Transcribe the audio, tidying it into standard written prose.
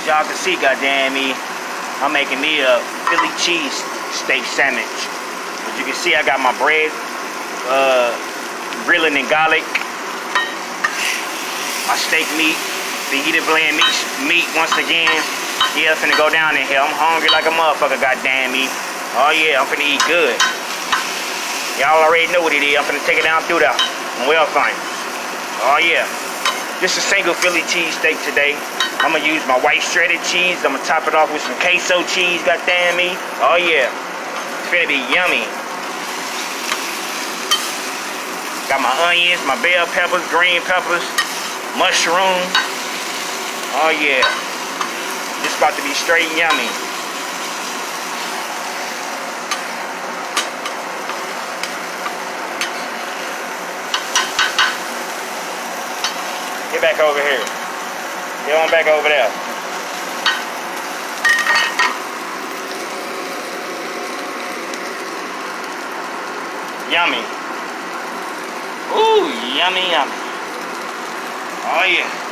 y'all can see, goddamn me, I'm making me a Philly cheese steak sandwich. As you can see, I got my bread, grilling in garlic. My steak meat, the heated blend meat once again. Yeah, finna go down in here. I'm hungry like a motherfucker, goddamn me. Oh yeah, I'm finna eat good. Y'all already know what it is. I'm finna take it down through there. Well, fine. Oh yeah. This is a single Philly cheese steak today. I'm gonna use my white shredded cheese. I'm gonna top it off with some queso cheese, goddamn me. Oh yeah. It's finna be yummy. Got my onions, my bell peppers, green peppers, mushroom. Oh yeah. This about to be straight yummy. Get back over here. Get on back over there. Yummy. Ooh, yummy, yummy. Oh yeah.